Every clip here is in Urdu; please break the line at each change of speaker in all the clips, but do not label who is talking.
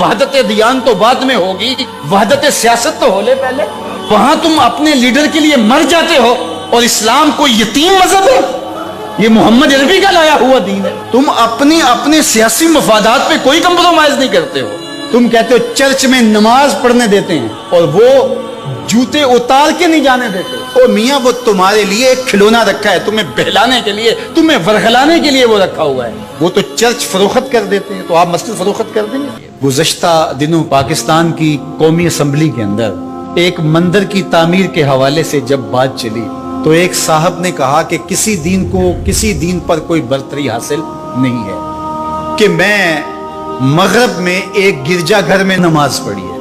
وحدت دیان تو بعد میں ہوگی، وحدت سیاست تو ہو لے پہلے۔ وہاں تم اپنے لیڈر کے لیے مر جاتے ہو، اور اسلام کوئی یتیم مذہب ہے؟ یہ محمد عربی کا لایا ہوا دین ہے۔ تم اپنے سیاسی مفادات پہ کوئی کمپرومائز نہیں کرتے ہو۔ تم کہتے ہو چرچ میں نماز پڑھنے دیتے ہیں، اور وہ جوتے اتار کے نہیں جانے دیتے۔ او میاں، وہ تمہارے لیے ایک کھلونا رکھا ہے، تمہیں بہلانے کے لیے، تمہیں ورغلانے کے لیے وہ رکھا ہوا ہے۔ وہ تو چرچ فروخت کر دیتے ہیں، تو آپ مسجد فروخت کر دیں گے؟ گزشتہ دنوں پاکستان کی قومی اسمبلی کے اندر ایک مندر کی تعمیر کے حوالے سے جب بات چلی تو ایک صاحب نے کہا کہ کسی دین پر کوئی برتری حاصل نہیں ہے کہ میں مغرب میں ایک گرجا گھر میں نماز پڑھی ہے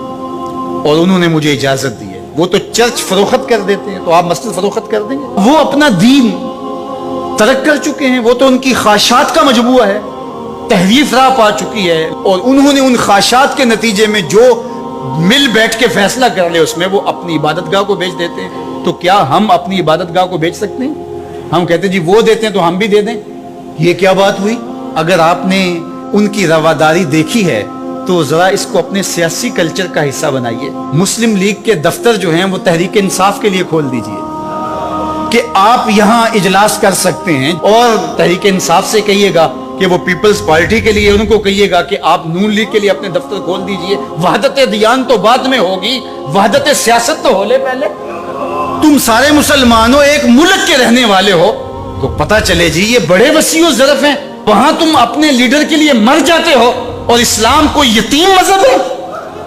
اور انہوں نے مجھے اجازت دی ہے۔ وہ تو چرچ فروخت کر دیتے ہیں، تو آپ مسجد فروخت کر دیں گے؟ وہ اپنا دین ترک کر چکے ہیں، وہ تو ان کی خواہشات کا مجموعہ ہے، تحریف راہ پا چکی ہے، اور انہوں نے ان خواہشات کے نتیجے میں جو مل بیٹھ کے فیصلہ کر لے اس میں وہ اپنی عبادت گاہ کو بیچ دیتے ہیں۔ تو کیا ہم اپنی عبادت گاہ کو بیچ سکتے ہیں؟ ہم کہتے ہیں جی وہ دیتے ہیں تو ہم بھی دے دیں۔ یہ کیا بات ہوئی؟ اگر آپ نے ان کی رواداری دیکھی ہے تو ذرا اس کو اپنے سیاسی کلچر کا حصہ بنائیے۔ مسلم لیگ کے دفتر جو ہیں وہ تحریک انصاف کے لیے کھول دیجئے کہ آپ یہاں اجلاس کر سکتے ہیں، اور تحریک انصاف سے کہیے گا کہ وہ پیپلز پارٹی کے لیے ان کو کہیے گا کہ آپ نون لیگ کے لیے اپنے دفتر کھول دیجئے۔ وحدت دیان تو بعد میں ہوگی، وحدت سیاست تو ہو لے پہلے۔ تم سارے مسلمانوں ایک ملک کے رہنے والے ہو تو پتہ چلے جی یہ بڑے وسیع و ظرف ہیں۔ وہاں تم اپنے لیڈر کے لیے مر جاتے ہو، اور اسلام کوئی یتیم مذہب ہے؟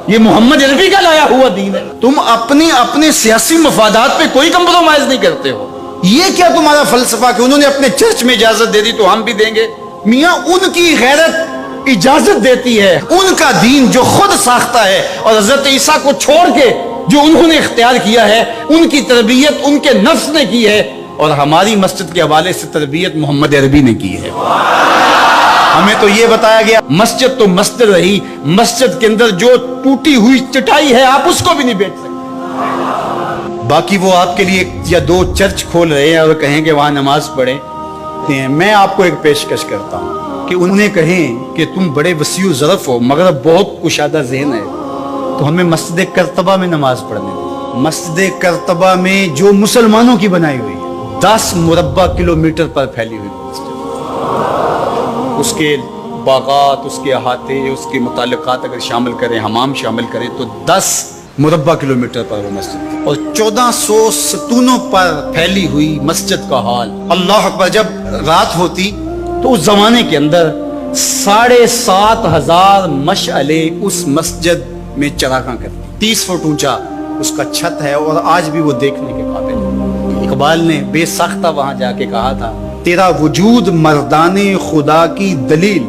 یہ محمد عربی کا لایا ہوا دین ہے۔ تم اپنے سیاسی مفادات پہ کوئی کمپرومائز نہیں کرتے ہو۔ یہ کیا تمہارا فلسفہ کہ انہوں نے اپنے چرچ میں اجازت دے دی تو ہم بھی دیں گے؟ میاں، ان کی غیرت اجازت دیتی ہے، ان کا دین جو خود ساختہ ہے، اور حضرت عیسیٰ کو چھوڑ کے جو انہوں نے اختیار کیا ہے ان کی تربیت ان کے نفس نے کی ہے، اور ہماری مسجد کے حوالے سے تربیت محمد عربی نے کی ہے۔ ہمیں تو یہ بتایا گیا مسجد تو مسجد رہی، مسجد کے اندر جو ٹوٹی ہوئی چٹائی ہے آپ اس کو بھی نہیں بیچ سکتے۔ باقی وہ آپ کے لیے یا دو چرچ کھول رہے ہیں اور کہیں کہ وہاں نماز پڑھیں۔ میں آپ کو ایک پیشکش کرتا ہوں کہ انہیں کہیں کہ تم بڑے وسیع و ظرف ہو مگر بہت کشادہ ذہن ہے، تو ہمیں مسجد کرتبہ میں نماز پڑھنے دیں۔ مسجد کرتبہ میں جو مسلمانوں کی بنائی ہوئی ہے، 10 مربع کلومیٹر پر پھیلی ہوئی مسجد، اس کے باغات، اس کے احاطے، اس کے متعلقات اگر شامل کریں، حمام شامل کریں، تو 10 مربع کلومیٹر پر وہ مسجد، اور 1400 ستونوں پر پھیلی ہوئی مسجد کا حال۔ اللہ اکبر! جب رات ہوتی تو اس زمانے کے اندر 7,500 مشعلے اس مسجد میں چراغاں کرتی، 30 فٹ اونچا اس کا چھت ہے، اور آج بھی وہ دیکھنے کے قابل ہے۔ اقبال نے بے ساختہ وہاں جا کے کہا تھا، تیرا وجود مردان خدا کی دلیل،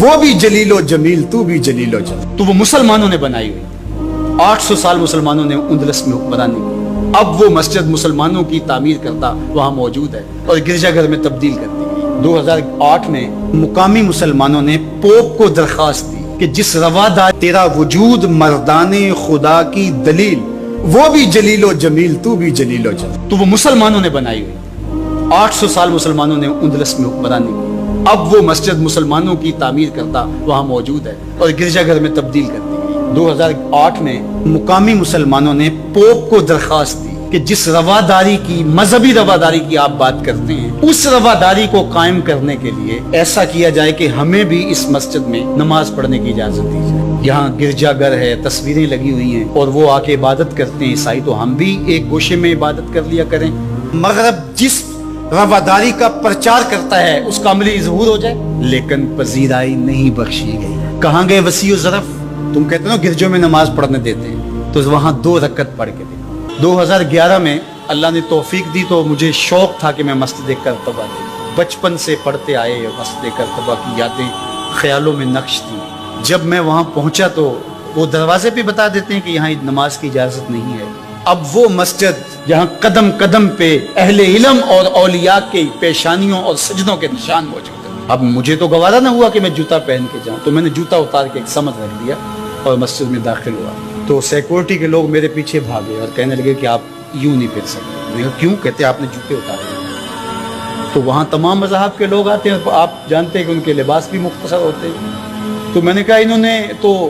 وہ بھی جلیل و جمیل، تو بھی جلیل و جمیل۔ تو وہ مسلمانوں نے بنائی ہوئی، 800 سال مسلمانوں نے اندلس میں حکمرانی کی، اب وہ مسجد مسلمانوں کی تعمیر کرتا وہاں موجود ہے اور گرجا گھر میں تبدیل کر دی گئی۔ 2008 میں مقامی مسلمانوں نے پوپ کو درخواست دی کہ جس روادار تیرا وجود مردان خدا کی دلیل، وہ بھی جلیل و جمیل، تو بھی جلیل و جمیل۔ تو وہ مسلمانوں نے بنائی ہوئی، 800 سال مسلمانوں نے اندلس میں حکمرانی کی، اب وہ مسجد مسلمانوں کی تعمیر کرتا وہاں موجود ہے اور گرجا گھر میں تبدیل کر دی گئی۔ 2008 میں مقامی مسلمانوں نے پوپ کو درخواست دی کہ جس رواداری کی، مذہبی رواداری کی آپ بات کرتے ہیں، اس رواداری کو قائم کرنے کے لیے ایسا کیا جائے کہ ہمیں بھی اس مسجد میں نماز پڑھنے کی اجازت دی جائے۔ یہاں گرجا گھر ہے، تصویریں لگی ہوئی ہیں، اور وہ آ کے عبادت کرتے ہیں عیسائی، تو ہم بھی ایک گوشے میں عبادت کر لیا کریں۔ مغرب جس رواداری کا پرچار کرتا ہے اس کا عملی ظہور ہو جائے، لیکن پذیرائی نہیں بخشی گئی۔ کہاں گئے وسیع و ظرف؟ تم کہتے ہو گرجوں میں نماز پڑھنے دیتے ہیں، تو وہاں 2 رکعت پڑھ کے دیکھو۔ 2011 میں اللہ نے توفیق دی تو مجھے شوق تھا کہ میں مسجد کرتبہ دیکھوں۔ بچپن سے پڑھتے آئے، مسجد کرتبہ کی یادیں خیالوں میں نقش تھی۔ جب میں وہاں پہنچا تو وہ دروازے پہ بتا دیتے ہیں کہ یہاں نماز کی اجازت نہیں ہے۔ اب وہ مسجد جہاں قدم قدم پہ اہل علم اور اولیاء کے پیشانیوں اور سجدوں کے نشان موجود ہیں، اب مجھے تو گوارا نہ ہوا کہ میں جوتا پہن کے جاؤں، تو میں نے جوتا اتار کے ایک سمت رکھ دیا اور مسجد میں داخل ہوا۔ تو سیکورٹی کے لوگ میرے پیچھے بھاگے اور کہنے لگے کہ آپ یوں نہیں پھر سکتے۔ میں کہا کیوں؟ کہتے آپ نے جوتے اتارے۔ تو وہاں تمام مذاہب کے لوگ آتے ہیں، آپ جانتے ہیں کہ ان کے لباس بھی مختصر ہوتے ہیں۔ تو میں نے کہا انہوں نے تو